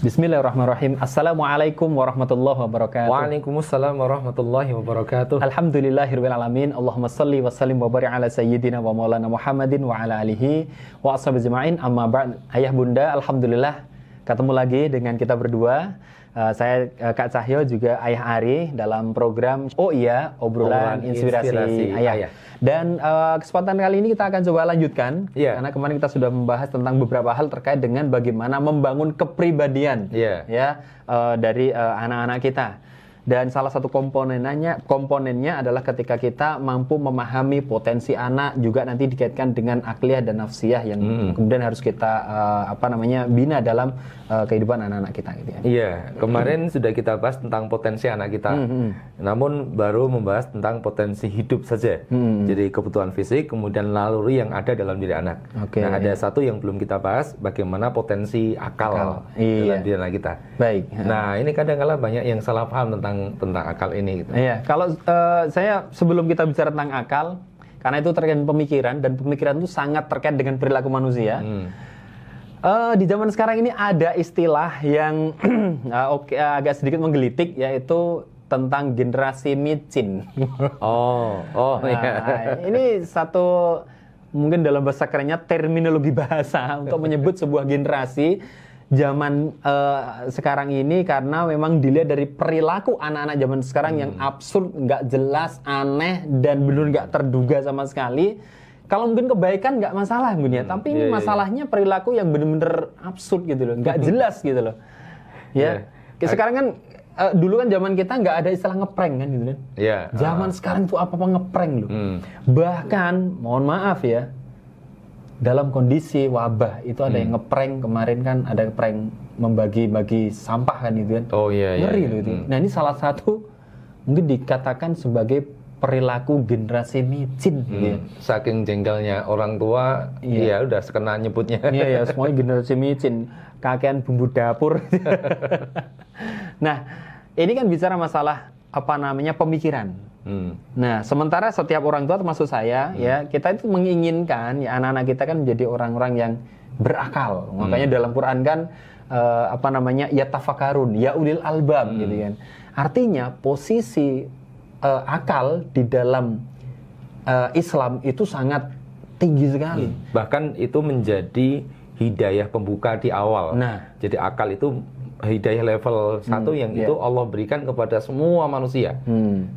Bismillahirrahmanirrahim. Assalamualaikum warahmatullahi wabarakatuh. Waalaikumsalam warahmatullahi wabarakatuh. Alhamdulillahirabbil alamin. Allahumma shalli wa sallim wa barik ala sayyidina wa maulana Muhammadin wa ala alihi wa ashabihi ajmain. Amma ba'd. Ayah bunda, alhamdulillah ketemu lagi dengan kita berdua. Saya Kak Cahyo juga Ayah Ari dalam program obrolan inspirasi Ayah. Dan kesempatan kali ini kita akan coba lanjutkan karena kemarin kita sudah membahas tentang beberapa hal terkait dengan bagaimana membangun kepribadian dari anak-anak kita. Dan salah satu komponennya adalah ketika kita mampu memahami potensi anak, juga nanti dikaitkan dengan akliyah dan nafsiyah yang kemudian harus kita bina dalam kehidupan anak-anak kita gitu ya. Iya, kemarin sudah kita bahas tentang potensi anak kita. Namun baru membahas tentang potensi hidup saja. Jadi kebutuhan fisik, kemudian naluri yang ada dalam diri anak. Nah, ada satu yang belum kita bahas, bagaimana potensi akal dalam diri anak kita. Baik. Nah, ini kadang-kala banyak yang salah paham tentang akal ini gitu. Iya, kalau saya sebelum kita bicara tentang akal, karena itu terkait dengan pemikiran, dan pemikiran itu sangat terkait dengan perilaku manusia. Di zaman sekarang ini ada istilah yang agak sedikit menggelitik, yaitu tentang generasi micin. Ini satu mungkin dalam bahasa kerennya terminologi bahasa untuk menyebut sebuah generasi zaman sekarang ini, karena memang dilihat dari perilaku anak-anak zaman sekarang yang absurd, nggak jelas, aneh, dan benar nggak terduga sama sekali. Kalau mungkin kebaikan nggak masalah mungkin ya, tapi ini masalahnya perilaku yang benar-benar absurd gitu loh, nggak jelas gitu loh. Sekarang kan dulu kan zaman kita nggak ada istilah ngeprank kan gitu kan. Zaman sekarang tuh apa-apa ngeprank loh. Bahkan mohon maaf ya, dalam kondisi wabah itu ada yang ngeprank. Kemarin kan ada prank membagi-bagi sampah kan gitu kan. Ngeri loh itu. Nah, ini salah satu mungkin dikatakan sebagai perilaku generasi micin gitu ya. Saking jengkelnya orang tua, ya udah sekena nyebutnya. Semuanya generasi micin, kakean bumbu dapur. Nah, ini kan bicara masalah pemikiran. Nah, sementara setiap orang tua termasuk saya kita itu menginginkan anak-anak kita kan menjadi orang-orang yang berakal. Makanya dalam Quran kan yatafakarun, ya ulil albab gitu kan. Artinya posisi akal di dalam Islam itu sangat tinggi sekali. Bahkan itu menjadi hidayah pembuka di awal. Nah, jadi akal itu hidayah level 1 yang itu Allah berikan kepada semua manusia,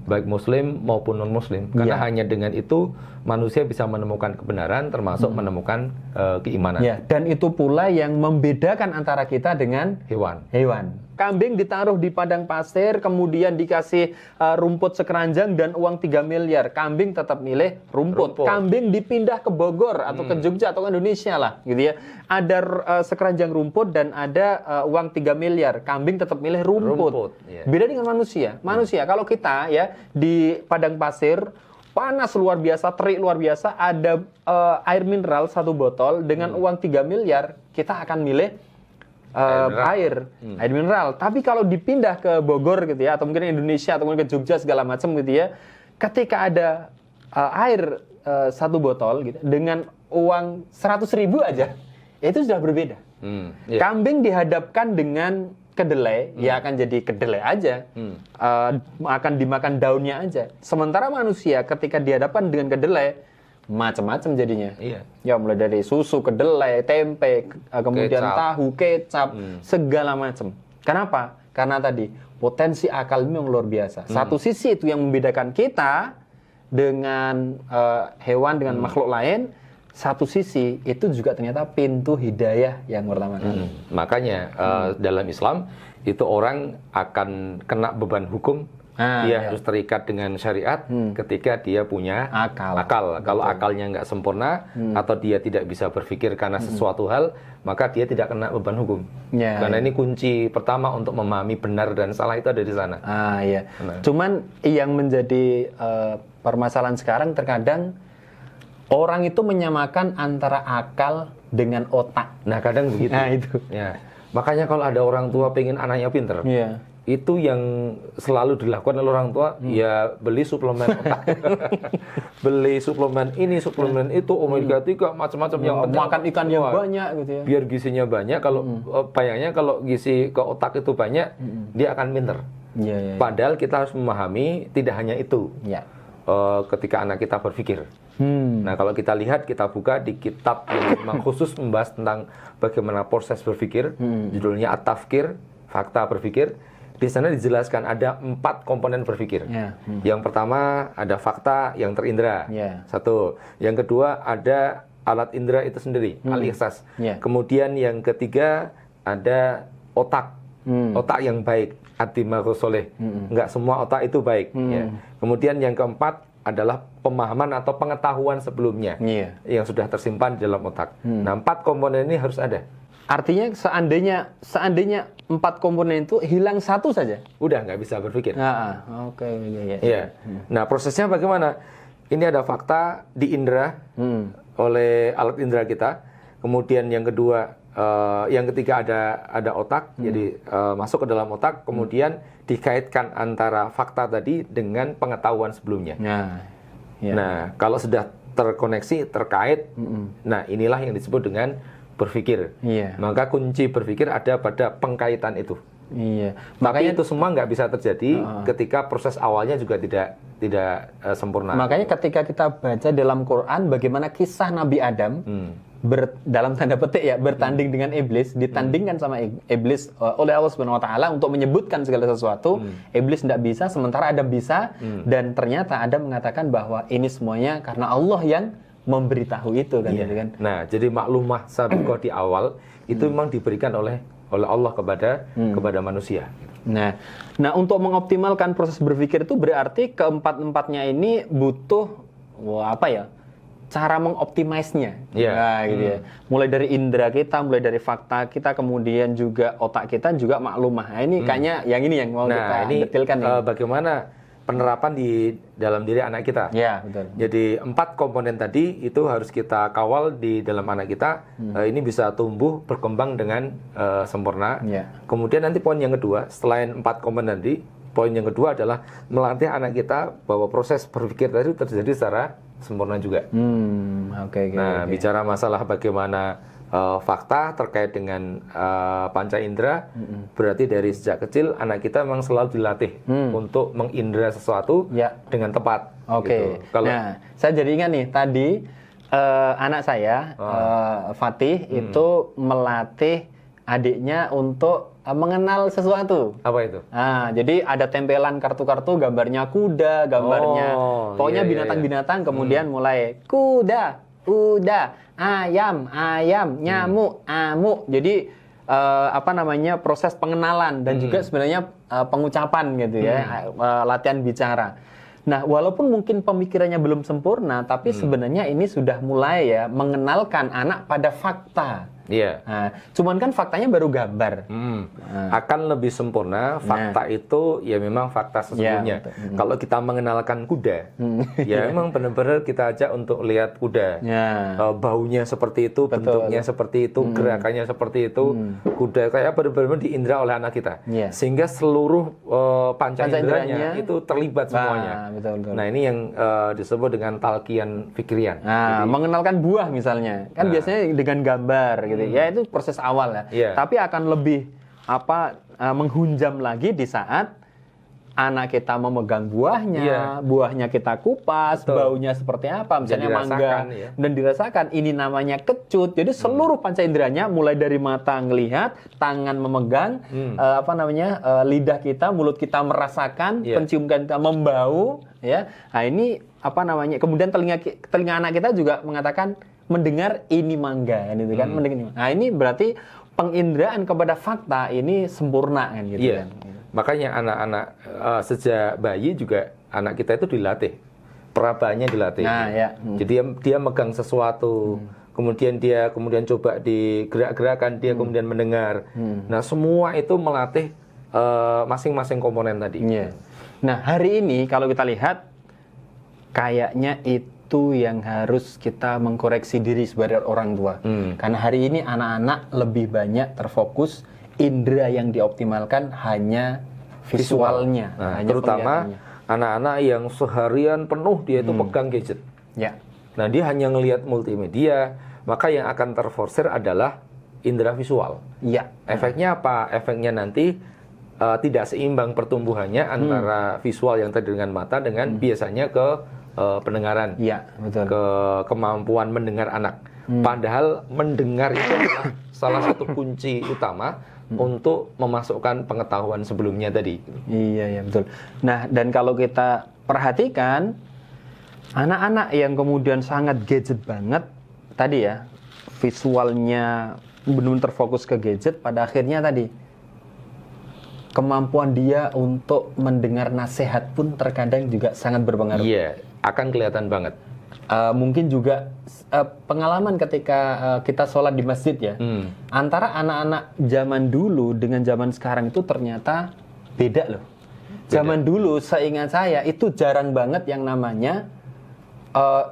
baik muslim maupun non muslim, karena hanya dengan itu manusia bisa menemukan kebenaran, termasuk menemukan keimanan. Dan itu pula yang membedakan antara kita dengan hewan. Kambing ditaruh di padang pasir, kemudian dikasih rumput sekeranjang dan uang 3 miliar. Kambing tetap milih rumput. Kambing dipindah ke Bogor atau ke Jogja atau ke Indonesia lah, gitu ya. Ada sekeranjang rumput dan ada uang 3 miliar. Kambing tetap milih rumput. Beda dengan manusia. Manusia kalau kita ya di padang pasir, panas luar biasa, terik luar biasa, ada air mineral 1 botol dengan uang 3 miliar, kita akan milih air mineral. Tapi kalau dipindah ke Bogor gitu ya, atau mungkin Indonesia atau mungkin ke Jogja segala macam gitu ya, ketika ada air 1 botol gitu dengan uang 100.000 aja, itu sudah berbeda. Kambing dihadapkan dengan kedelai, ya akan jadi kedelai aja, akan dimakan daunnya aja. Sementara manusia ketika dihadapkan dengan kedelai, macam-macam jadinya. Ya mulai dari susu, kedelai, tempe, kemudian tahu, kecap, segala macam. Kenapa? Karena tadi potensi akal ini yang luar biasa. Satu sisi itu yang membedakan kita dengan hewan, dengan makhluk lain. Satu sisi itu juga ternyata pintu hidayah yang pertama kali. Makanya dalam Islam itu orang akan kena beban hukum. Dia harus terikat dengan syariat ketika dia punya akal. Kalau akalnya nggak sempurna atau dia tidak bisa berpikir karena sesuatu hal, maka dia tidak kena beban hukum. Karena ini kunci pertama untuk memahami benar dan salah itu ada di sana. Cuman yang menjadi permasalahan sekarang, terkadang orang itu menyamakan antara akal dengan otak. Nah, kadang begitu. Nah, itu. Makanya kalau ada orang tua pengen anaknya pinter, itu yang selalu dilakukan oleh orang tua, ya beli suplemen otak. Beli suplemen ini, suplemen itu, omega 3, macam-macam yang penting. Makan ikan yang banyak gitu ya. Biar gizinya banyak, kalau bayangnya kalau gizi ke otak itu banyak, dia akan pinter. Ya. Padahal kita harus memahami tidak hanya itu. Ya. Ketika anak kita berpikir. Nah, kalau kita lihat, kita buka di kitab yang memang khusus membahas tentang bagaimana proses berpikir, judulnya At-Tafkir, Fakta Berpikir. Di sana dijelaskan ada 4 komponen berpikir. Yang pertama ada fakta yang terindra, satu. Yang kedua ada alat indera itu sendiri, al-ihsas. Kemudian yang ketiga ada otak, otak yang baik, ad-dimaghu sholeh. Enggak semua otak itu baik. Kemudian yang keempat adalah pemahaman atau pengetahuan sebelumnya yang sudah tersimpan di dalam otak. Nah, 4 komponen ini harus ada. Artinya seandainya 4 komponen itu hilang satu saja, udah nggak bisa berpikir. Oke. Ya. Nah, prosesnya bagaimana? Ini ada fakta di indera oleh alat indera kita. Kemudian yang kedua, yang ketiga ada otak. Jadi masuk ke dalam otak. Kemudian dikaitkan antara fakta tadi dengan pengetahuan sebelumnya. Nah, kalau sudah terkoneksi, terkait, nah inilah yang disebut dengan berpikir. Maka kunci berpikir ada pada pengkaitan itu. Makanya itu semua nggak bisa terjadi ketika proses awalnya juga tidak sempurna. Makanya ketika kita baca dalam Quran bagaimana kisah Nabi Adam dalam tanda petik ya bertanding dengan iblis, ditandingkan sama iblis oleh Allah Subhanahu wa taala untuk menyebutkan segala sesuatu. Iblis tidak bisa, sementara Adam bisa, dan ternyata Adam mengatakan bahwa ini semuanya karena Allah yang memberitahu itu kan, gitu kan. Nah, jadi maklumah sabiqah di awal itu memang diberikan oleh Allah kepada manusia. Nah, untuk mengoptimalkan proses berpikir itu berarti keempat-empatnya ini butuh cara mengoptimisnya. Nah, gitu ya. Mulai dari indera kita, mulai dari fakta kita, kemudian juga otak kita juga maklumah. Nah, ini kayaknya yang ini yang mau kita detailkan nih. Bagaimana penerapan di dalam diri anak kita. Ya, betul. Jadi 4 komponen tadi itu harus kita kawal di dalam anak kita. Ini bisa tumbuh, berkembang dengan sempurna. Kemudian nanti poin yang kedua, selain 4 komponen tadi, poin yang kedua adalah melatih anak kita bahwa proses berpikir tadi terjadi secara sempurna juga. Bicara masalah bagaimana fakta terkait dengan panca indera, berarti dari sejak kecil anak kita memang selalu dilatih untuk mengindera sesuatu dengan tepat. Gitu. Nah, saya jadi ingat nih tadi anak saya Fatih itu melatih adiknya untuk mengenal sesuatu. Apa itu? Jadi ada tempelan kartu-kartu, gambarnya kuda, gambarnya pokoknya binatang-binatang, kemudian mulai kuda, ayam, nyamuk, amuk. Jadi proses pengenalan dan juga sebenarnya pengucapan gitu ya, latihan bicara. Nah, walaupun mungkin pemikirannya belum sempurna, tapi sebenarnya ini sudah mulai ya mengenalkan anak pada fakta. Cuman kan faktanya baru gambar. Akan lebih sempurna fakta itu ya memang fakta sesungguhnya. Kalau kita mengenalkan kuda, ya memang benar-benar kita ajak untuk lihat kuda. Baunya seperti itu, bentuknya seperti itu, gerakannya seperti itu. Kuda kayak benar-benar diindra oleh anak kita. Sehingga seluruh panca inderanya itu terlibat semuanya. Nah, ini yang disebut dengan talqiyan fikrian. Mengenalkan buah misalnya. Kan biasanya dengan gambar gitu. Ya itu proses awal ya. Tapi akan lebih menghunjam lagi di saat anak kita memegang buahnya, buahnya kita kupas, baunya seperti apa, misalnya mangga, dan dirasakan. Ini namanya kecut. Jadi seluruh panca inderanya, mulai dari mata ngelihat, tangan memegang, lidah kita, mulut kita merasakan, penciuman kita membau, ya. Nah ini kemudian telinga anak kita juga mengatakan mendengar ini mangga, gitu kan. Nah ini berarti penginderaan kepada fakta ini sempurna kan, gitu kan. Makanya anak-anak sejak bayi juga anak kita itu dilatih, perabanya dilatih. Jadi dia megang sesuatu, kemudian coba digerak-gerakan, dia kemudian mendengar. Nah semua itu melatih masing-masing komponen tadi. Nah hari ini kalau kita lihat kayaknya itu yang harus kita mengkoreksi diri sebagai orang tua. Karena hari ini anak-anak lebih banyak terfokus, indera yang dioptimalkan hanya visualnya. Nah, terutama anak-anak yang seharian penuh dia itu pegang gadget. Ya. Nah, dia hanya ngelihat multimedia, maka yang akan terforsir adalah indera visual. Iya. Efeknya apa? Efeknya nanti tidak seimbang pertumbuhannya antara visual yang tadi dengan mata dengan biasanya ke pendengaran. Iya, betul. Ke kemampuan mendengar anak. Padahal mendengar itu adalah salah satu kunci utama untuk memasukkan pengetahuan sebelumnya tadi. Iya, betul. Nah, dan kalau kita perhatikan anak-anak yang kemudian sangat gadget banget tadi ya, visualnya benar-benar terfokus ke gadget, pada akhirnya tadi kemampuan dia untuk mendengar nasihat pun terkadang juga sangat berpengaruh. Iya, akan kelihatan banget. Mungkin juga pengalaman ketika kita sholat di masjid ya, antara anak-anak zaman dulu dengan zaman sekarang itu ternyata beda loh. Zaman dulu seingat saya itu jarang banget yang namanya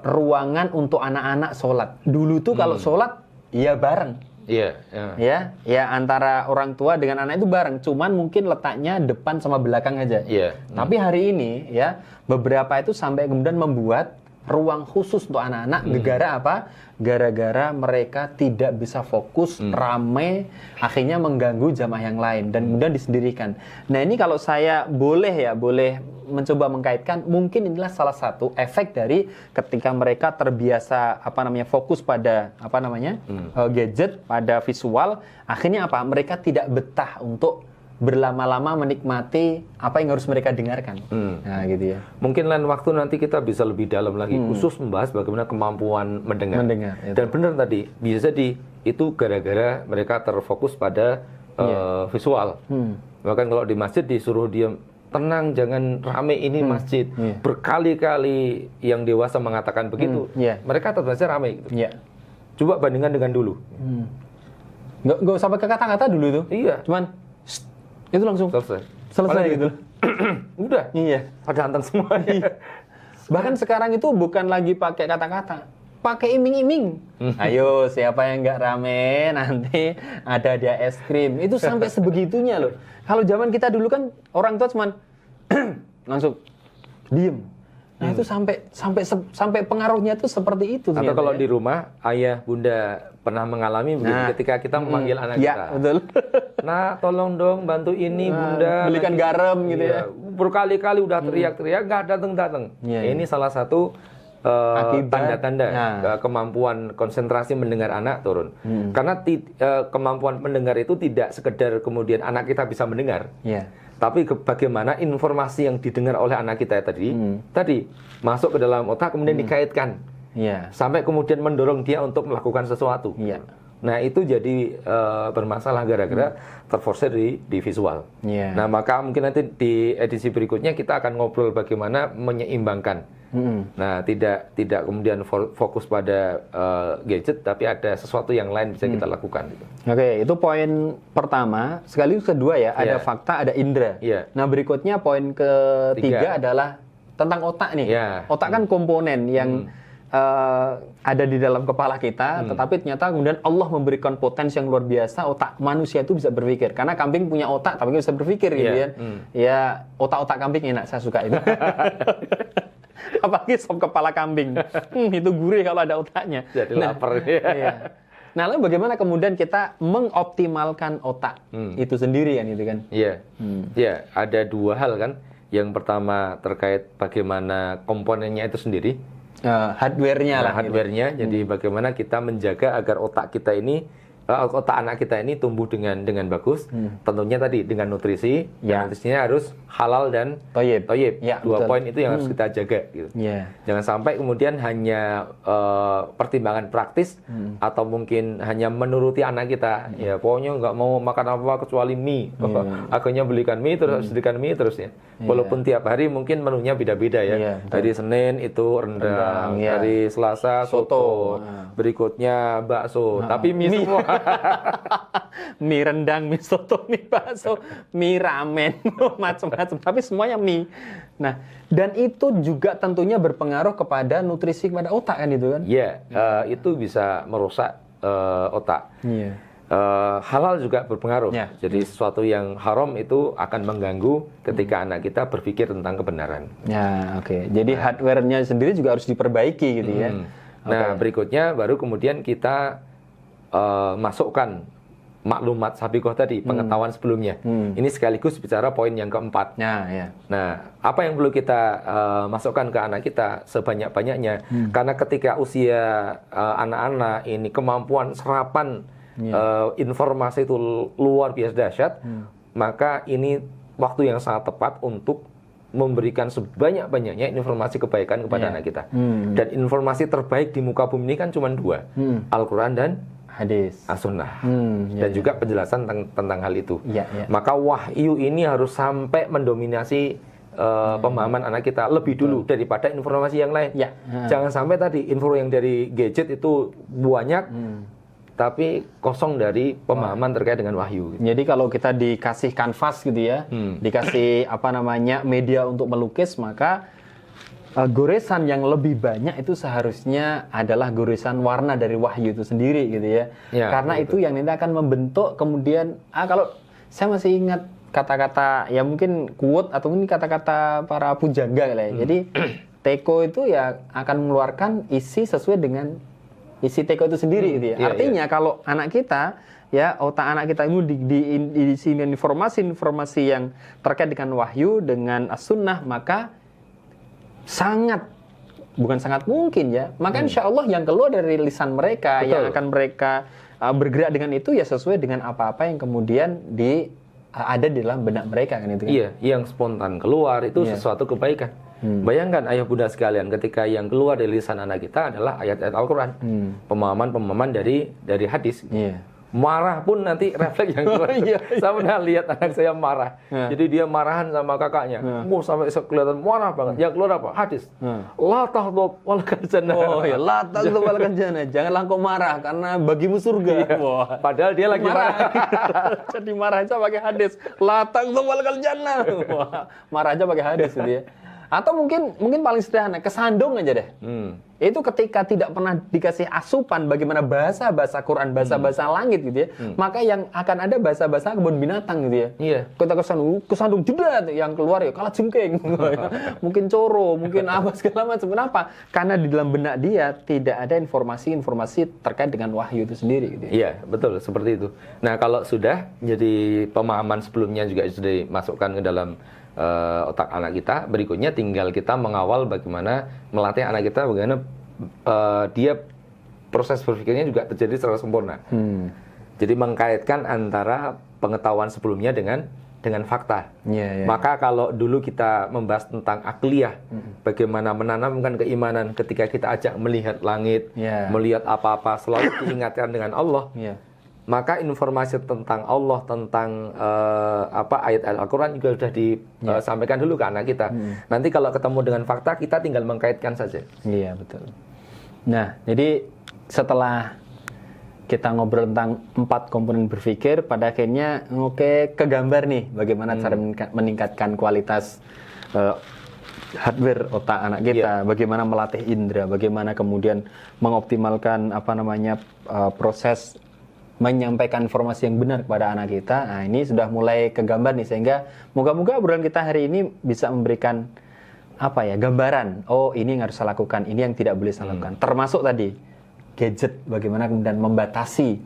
ruangan untuk anak-anak sholat. Dulu tuh kalau sholat ya bareng. Iya. Ya antara orang tua dengan anak itu bareng. Cuman mungkin letaknya depan sama belakang aja. Iya. Tapi hari ini ya beberapa itu sampai kemudian membuat ruang khusus untuk anak-anak. Gara-gara apa? Gara-gara mereka tidak bisa fokus, ramai, akhirnya mengganggu jamaah yang lain dan kemudian disendirikan. Nah ini kalau saya boleh mencoba mengkaitkan, mungkin inilah salah satu efek dari ketika mereka terbiasa fokus pada gadget, pada visual, akhirnya apa? Mereka tidak betah untuk berlama-lama menikmati apa yang harus mereka dengarkan. Nah, gitu ya. Mungkin lain waktu nanti kita bisa lebih dalam lagi khusus membahas bagaimana kemampuan mendengar. Itu. Dan benar tadi, bisa jadi itu gara-gara mereka terfokus pada visual. Bahkan kalau di masjid disuruh diam, tenang, jangan rame ini masjid. Berkali-kali yang dewasa mengatakan begitu. Mereka tetap saja rame gitu. Coba bandingkan dengan dulu. Nggak sampai ke kata-kata dulu itu. Iya. Cuman itu langsung selesai gitu. Udah. Iya. Pada hantam semuanya. Bahkan sekarang itu bukan lagi pakai kata-kata, pakai iming-iming. Ayo, siapa yang nggak rame nanti ada dia es krim. Itu sampai sebegitunya loh. Kalau zaman kita dulu kan orang tua cuman langsung diem. Nah itu sampai pengaruhnya itu seperti itu. Atau kalau di rumah ayah bunda pernah mengalami begitu ketika kita memanggil anak kita. Betul. Nah tolong dong bantu ini bunda. Belikan garam gitu ya. Berkali-kali udah teriak-teriak nggak datang-datang. Ini salah satu tanda-tanda kemampuan konsentrasi mendengar anak turun. Karena kemampuan mendengar itu tidak sekedar kemudian anak kita bisa mendengar. Tapi bagaimana informasi yang didengar oleh anak kita tadi masuk ke dalam otak kemudian dikaitkan sampai kemudian mendorong dia untuk melakukan sesuatu. Nah itu jadi bermasalah gara-gara terforsir di visual. Nah maka mungkin nanti di edisi berikutnya kita akan ngobrol bagaimana menyeimbangkan. Nah tidak kemudian fokus pada gadget, tapi ada sesuatu yang lain bisa kita lakukan. Oke, itu poin pertama. Sekaligus kedua ya, ada fakta, ada indera. Nah berikutnya poin ketiga adalah tentang otak nih. Otak kan komponen yang ada di dalam kepala kita, tetapi ternyata kemudian Allah memberikan potensi yang luar biasa. Otak manusia itu bisa berpikir, karena kambing punya otak tapi nggak bisa berpikir gitu ya. Ya otak-otak kambing enak, saya suka itu. Apalagi sop kepala kambing, itu gurih kalau ada otaknya. Jadi lapar. Nah, lalu bagaimana kemudian kita mengoptimalkan otak itu sendiri kan, itu kan? Iya, ada dua hal kan. Yang pertama terkait bagaimana komponennya itu sendiri. Hardware-nya lah. Hardware-nya. Jadi bagaimana kita menjaga agar otak kita ini, otak anak kita ini tumbuh dengan bagus. Tentunya tadi dengan nutrisi. Nutrisinya harus halal dan toyib. Dua poin itu yang harus kita jaga. Gitu. Jangan sampai kemudian hanya pertimbangan praktis atau mungkin hanya menuruti anak kita. Ya pokoknya nggak mau makan apa kecuali mie. Akhirnya belikan mie terus belikan mie terus ya. Walaupun tiap hari mungkin menunya beda-beda ya. Hari Senin itu rendang, hari Selasa soto, berikutnya bakso. Tapi mie semua. Mie rendang, mie soto, mie bakso, mie ramen, macam-macam. Tapi semuanya mie. Nah, dan itu juga tentunya berpengaruh kepada nutrisi kepada otak kan itu kan? Itu bisa merusak otak. halal juga berpengaruh. Ya. Jadi sesuatu yang haram itu akan mengganggu ketika anak kita berpikir tentang kebenaran. Ya, oke. Jadi hardware-nya sendiri juga harus diperbaiki gitu ya. Nah, berikutnya baru kemudian kita masukkan maklumat sabiqah tadi, pengetahuan sebelumnya. Ini sekaligus bicara poin yang keempat. Ya. Nah, apa yang perlu kita masukkan ke anak kita sebanyak-banyaknya? Karena ketika usia anak-anak ini kemampuan serapan informasi itu luar biasa dahsyat, maka ini waktu yang sangat tepat untuk memberikan sebanyak-banyaknya informasi kebaikan kepada anak kita. Dan informasi terbaik di muka bumi ini kan cuma dua, Al-Quran dan hadis, as-sunnah, dan juga penjelasan tentang hal itu. Maka wahyu ini harus sampai mendominasi pemahaman anak kita lebih dulu daripada informasi yang lain. Jangan sampai tadi info yang dari gadget itu banyak, tapi kosong dari pemahaman terkait dengan wahyu. Jadi kalau kita dikasih kanvas gitu ya, dikasih media untuk melukis, maka goresan yang lebih banyak itu seharusnya adalah goresan warna dari wahyu itu sendiri gitu ya. Karena itu yang nanti akan membentuk kemudian, kalau saya masih ingat kata-kata ya mungkin quote atau mungkin kata-kata para pujangga lah ya. Jadi teko itu ya akan mengeluarkan isi sesuai dengan isi teko itu sendiri gitu ya. Artinya kalau anak kita ya, otak anak kita itu diisi informasi-informasi yang terkait dengan wahyu, dengan as-sunnah, maka bukan sangat mungkin ya. Maka insya Allah yang keluar dari lisan mereka, yang akan mereka bergerak dengan itu ya sesuai dengan apa-apa yang kemudian ada di dalam benak mereka kan itu kan. Iya, yang spontan keluar itu sesuatu kebaikan. Bayangkan ayah bunda sekalian, ketika yang keluar dari lisan anak kita adalah ayat-ayat Al-Quran, pemahaman-pemahaman dari hadis. Marah pun nanti refleks yang keluar. Saya pernah lihat anak saya marah. Jadi dia marahan sama kakaknya. Sampai kelihatan marah banget. Yang keluar apa? Hadis. La tahdhab walakal jannah. Oh ya, la tahdhab walakal jannah. Janganlah kau marah karena bagimu surga. Padahal dia lagi marah. Jadi marah aja pakai hadis. La tahdhab walakal jannah. Marah aja pakai hadis gitu ya. Atau mungkin paling sederhana, kesandung aja deh. Itu ketika tidak pernah dikasih asupan bagaimana bahasa Quran, bahasa langit gitu ya. Maka yang akan ada bahasa kebun binatang gitu ya. Kita kesandung juga yang keluar ya kalah jengking. Mungkin coro, mungkin apa segala macam. Kenapa? Karena di dalam benak dia tidak ada informasi terkait dengan wahyu itu sendiri gitu ya. Iya, betul seperti itu. Nah, kalau sudah jadi pemahaman sebelumnya juga sudah dimasukkan ke dalam otak anak kita, berikutnya tinggal kita mengawal bagaimana melatih anak kita bagaimana dia proses berpikirnya juga terjadi secara sempurna. Jadi mengkaitkan antara pengetahuan sebelumnya dengan fakta. Maka kalau dulu kita membahas tentang akliyah, bagaimana menanamkan keimanan ketika kita ajak melihat langit, melihat apa-apa selalu diingatkan dengan Allah. Maka informasi tentang Allah, tentang ayat Al-Quran juga sudah disampaikan dulu ke anak kita. Nanti kalau ketemu dengan fakta, kita tinggal mengkaitkan saja. Iya, betul. Nah, jadi setelah kita ngobrol tentang 4 komponen berpikir, pada akhirnya kegambar nih bagaimana cara meningkatkan kualitas hardware otak anak kita, bagaimana melatih indera, bagaimana kemudian mengoptimalkan proses menyampaikan informasi yang benar kepada anak kita. Nah, ini sudah mulai kegambar nih, sehingga moga-moga obrolan kita hari ini bisa memberikan gambaran. Oh, ini yang harus saya lakukan, ini yang tidak boleh saya lakukan. Termasuk tadi gadget, bagaimana kemudian membatasi.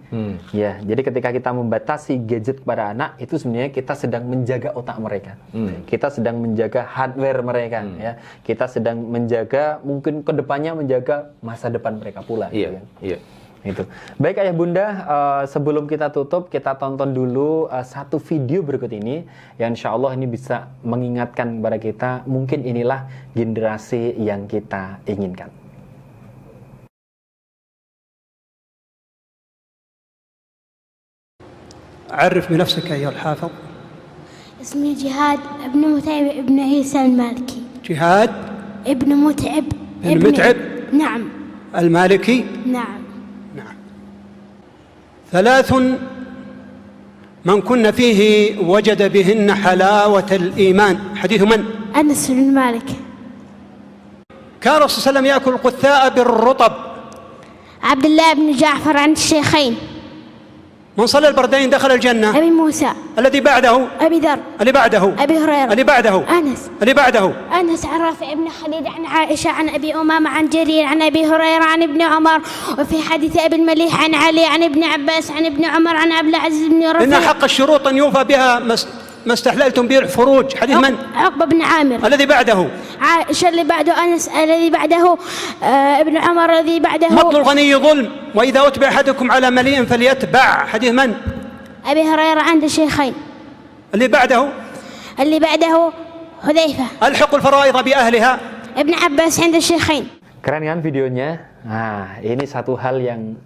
Ya, jadi ketika kita membatasi gadget kepada anak, itu sebenarnya kita sedang menjaga otak mereka. Kita sedang menjaga hardware mereka, ya. Kita sedang menjaga, mungkin kedepannya menjaga masa depan mereka pula. Iya. Itu. Baik ayah bunda, sebelum kita tutup, kita tonton dulu satu video berikut ini yang insya Allah ini bisa mengingatkan kepada kita, mungkin inilah generasi yang kita inginkan. عرف بنفسك أيها الحافظ. اسمي جهاد ابن متعب ابن عيسى المالكي. جهاد ابن متعب نعم. المالكي نعم. 3 من كن فيه وجد بهن حلاوة الإيمان. حديث من؟ أنس بن مالك. كان الرسول صلى الله عليه وسلم يأكل القثاء بالرطب. عبد الله بن جعفر عن الشيخين. من صلى البردين دخل الجنة. أبي موسى. الذي بعده. أبي ذر. اللي بعده. أبي هريرة. اللي بعده. أنس. اللي بعده. أنس عن رافع بن خديج عن عائشة عن أبي أمامة عن جرير عن أبي هريرة عن ابن عمر. وفي حديث أبي المليح عن علي عن ابن عباس عن ابن عمر عن عبد العزيز بن رفيع. إن حق الشروط أن يوفى بها ما استحللتم به الفروج. حديث من؟ عقبة بن عامر. الذي بعده. عائشة اللي بعده أنس الذي بعده ابن عمر الذي بعده مطل الغني ظلم وإذا أتبع أحدكم على مليء فليتبع. حديث من؟ أبي هريرة عند الشيخين. اللي بعده. اللي بعده حذيفة. ألحق الفرائض بأهلها. ابن عباس عند الشيخين. Keren kan videonya? Nah, ini satu hal yang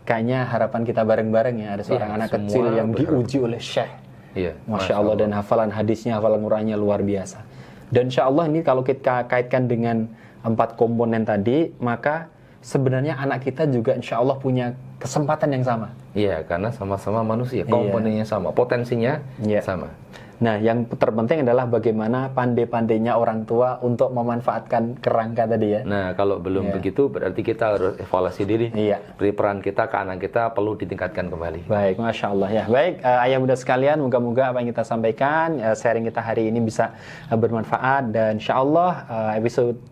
kayaknya harapan kita bareng-bareng ya. Ada seorang anak kecil yang diuji oleh Syekh. Iya, Masya Allah, dan hafalan hadisnya, hafalan Qur'annya luar biasa. Dan Insya Allah ini kalau kita kaitkan dengan 4 komponen tadi, maka sebenarnya anak kita juga Insya Allah punya kesempatan yang sama. Iya, karena sama-sama manusia, komponennya sama, potensinya sama. Nah, yang terpenting adalah bagaimana pandai-pandainya orang tua untuk memanfaatkan kerangka tadi ya. Nah, kalau belum begitu berarti kita harus evaluasi diri. Beri peran kita ke anak kita perlu ditingkatkan kembali. Baik, Masya Allah ya. Baik, ayah bunda sekalian, moga-moga apa yang kita sampaikan, sharing kita hari ini bisa bermanfaat. Dan Insya Allah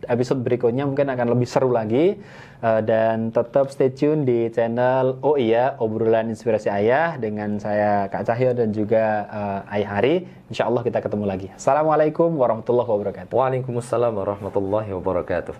episode berikutnya mungkin akan lebih seru lagi. Dan tetap stay tune di channel Oh Iya, Obrolan Inspirasi Ayah dengan saya Kak Cahyo dan juga Ayah Hari. Insya Allah kita ketemu lagi. Assalamualaikum warahmatullahi wabarakatuh. Waalaikumsalam warahmatullahi wabarakatuh.